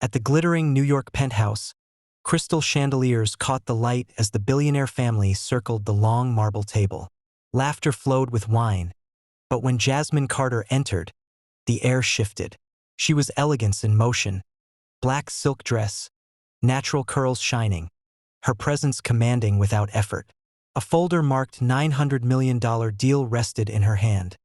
At the glittering New York penthouse, crystal chandeliers caught the light as the billionaire family circled the long marble table. Laughter flowed with wine, but when Jasmine Carter entered, the air shifted. She was elegance in motion, black silk dress, natural curls shining, her presence commanding without effort. A folder marked $900 million deal rested in her hand,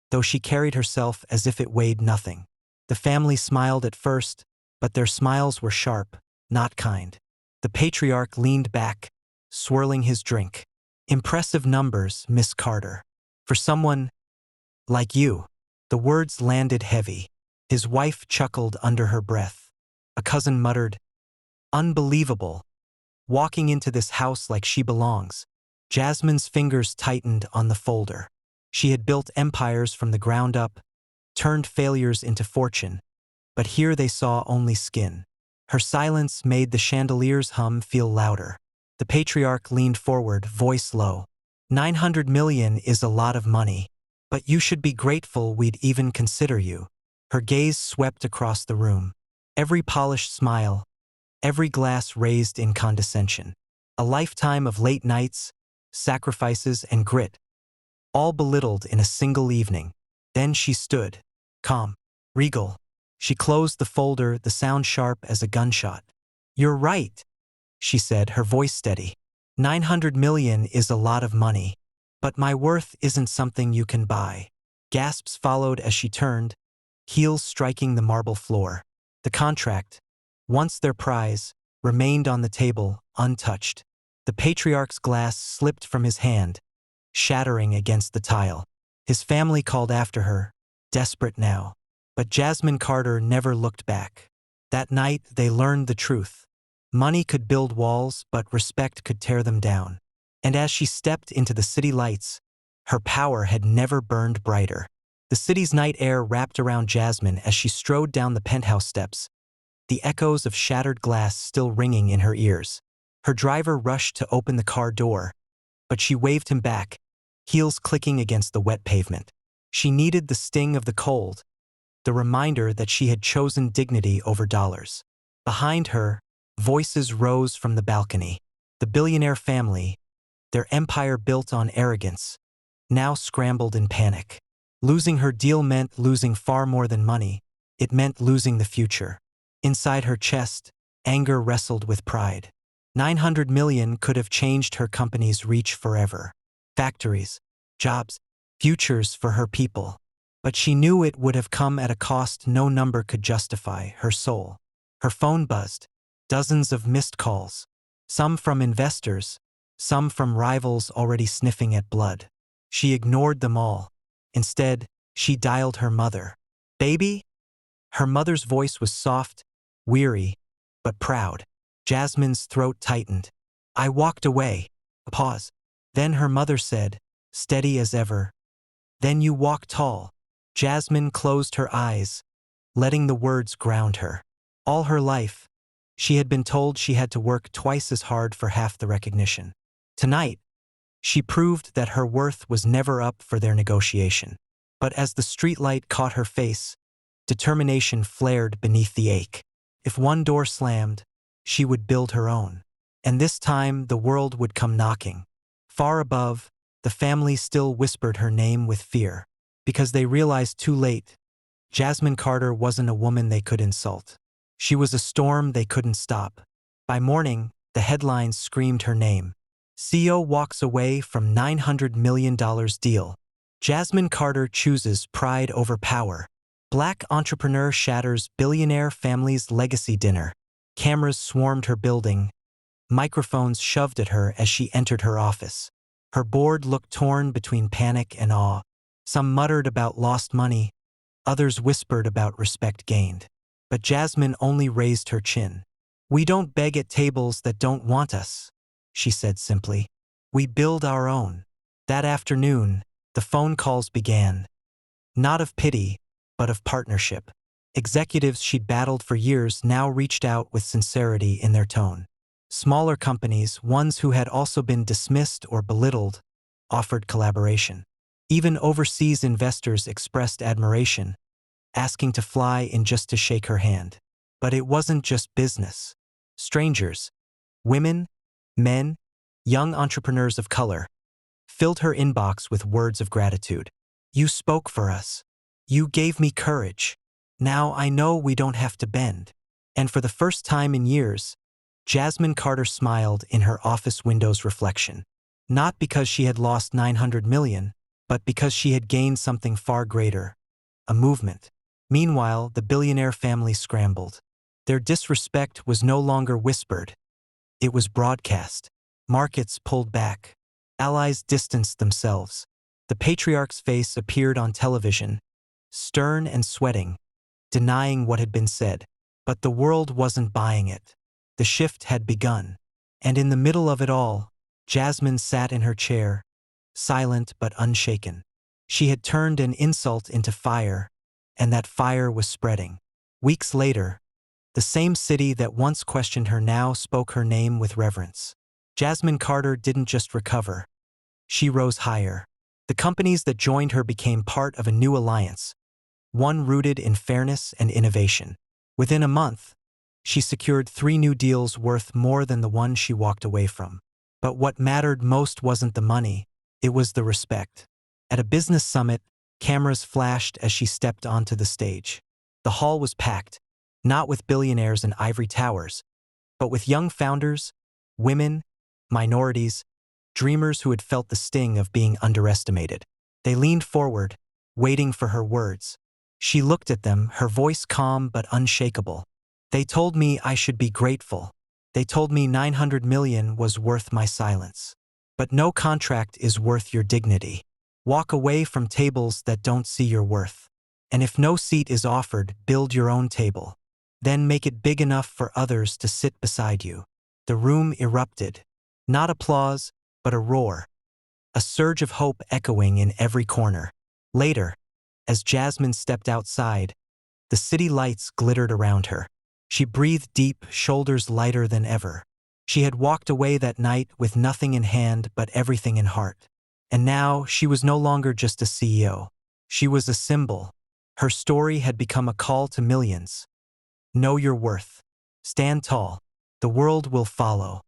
though she carried herself as if it weighed nothing. The family smiled at first, but their smiles were sharp, not kind. The patriarch leaned back, swirling his drink. Impressive numbers, Miss Carter. For someone like you. The words landed heavy. His wife chuckled under her breath. A cousin muttered, "Unbelievable. Walking into this house like she belongs." Jasmine's fingers tightened on the folder. She had built empires from the ground up, turned failures into fortune, but here they saw only skin. Her silence made the chandeliers' hum feel louder. The patriarch leaned forward, voice low. "900 million is a lot of money, but you should be grateful we'd even consider you." Her gaze swept across the room. Every polished smile, every glass raised in condescension. A lifetime of late nights, sacrifices, and grit, all belittled in a single evening. Then she stood, calm, regal. She closed the folder, the sound sharp as a gunshot. "You're right," she said, her voice steady. "900 million is a lot of money, but my worth isn't something you can buy." Gasps followed as she turned, heels striking the marble floor. The contract, once their prize, remained on the table, untouched. The patriarch's glass slipped from his hand, shattering against the tile. His family called after her, desperate now. But Jasmine Carter never looked back. That night, they learned the truth. Money could build walls, but respect could tear them down. And as she stepped into the city lights, her power had never burned brighter. The city's night air wrapped around Jasmine as she strode down the penthouse steps, the echoes of shattered glass still ringing in her ears. Her driver rushed to open the car door, but she waved him back, heels clicking against the wet pavement. She needed the sting of the cold, the reminder that she had chosen dignity over dollars. Behind her, voices rose from the balcony. The billionaire family, their empire built on arrogance, now scrambled in panic. Losing her deal meant losing far more than money. It meant losing the future. Inside her chest, anger wrestled with pride. 900 million could have changed her company's reach forever. Factories, jobs, futures for her people. But she knew it would have come at a cost no number could justify. Her soul. Her phone buzzed. Dozens of missed calls. Some from investors, some from rivals already sniffing at blood. She ignored them all. Instead, she dialed her mother. "Baby?" Her mother's voice was soft, weary, but proud. Jasmine's throat tightened. "I walked away." A pause. Then her mother said, steady as ever, "Then you walk tall." Jasmine closed her eyes, letting the words ground her. All her life, she had been told she had to work twice as hard for half the recognition. Tonight, she proved that her worth was never up for their negotiation. But as the streetlight caught her face, determination flared beneath the ache. If one door slammed, she would build her own. And this time, the world would come knocking. Far above, the family still whispered her name with fear. Because they realized too late, Jasmine Carter wasn't a woman they could insult. She was a storm they couldn't stop. By morning, the headlines screamed her name. CEO walks away from $900 million deal. Jasmine Carter chooses pride over power. Black entrepreneur shatters billionaire family's legacy dinner. Cameras swarmed her building. Microphones shoved at her as she entered her office. Her board looked torn between panic and awe. Some muttered about lost money. Others whispered about respect gained. But Jasmine only raised her chin. "We don't beg at tables that don't want us," she said simply. "We build our own." That afternoon, the phone calls began. Not of pity, but of partnership. Executives she'd battled for years now reached out with sincerity in their tone. Smaller companies, ones who had also been dismissed or belittled, offered collaboration. Even overseas investors expressed admiration, asking to fly in just to shake her hand. But it wasn't just business. Strangers, women, men, young entrepreneurs of color, filled her inbox with words of gratitude. You spoke for us. You gave me courage. Now I know we don't have to bend. And for the first time in years, Jasmine Carter smiled in her office window's reflection. Not because she had lost 900 million, but because she had gained something far greater, a movement. Meanwhile, the billionaire family scrambled. Their disrespect was no longer whispered. It was broadcast. Markets pulled back. Allies distanced themselves. The patriarch's face appeared on television, stern and sweating, denying what had been said. But the world wasn't buying it. The shift had begun. And in the middle of it all, Jasmine sat in her chair, silent but unshaken. She had turned an insult into fire, and that fire was spreading. Weeks later, the same city that once questioned her now spoke her name with reverence. Jasmine Carter didn't just recover. She rose higher. The companies that joined her became part of a new alliance, one rooted in fairness and innovation. Within a month, she secured 3 new deals worth more than the one she walked away from. But what mattered most wasn't the money, it was the respect. At a business summit, cameras flashed as she stepped onto the stage. The hall was packed, not with billionaires in ivory towers, but with young founders, women, minorities, dreamers who had felt the sting of being underestimated. They leaned forward, waiting for her words. She looked at them, her voice calm but unshakable. They told me I should be grateful. They told me 900 million was worth my silence. But no contract is worth your dignity. Walk away from tables that don't see your worth. And if no seat is offered, build your own table. Then make it big enough for others to sit beside you. The room erupted. Not applause, but a roar. A surge of hope echoing in every corner. Later, as Jasmine stepped outside, the city lights glittered around her. She breathed deep, shoulders lighter than ever. She had walked away that night with nothing in hand but everything in heart. And now she was no longer just a CEO. She was a symbol. Her story had become a call to millions. Know your worth. Stand tall. The world will follow.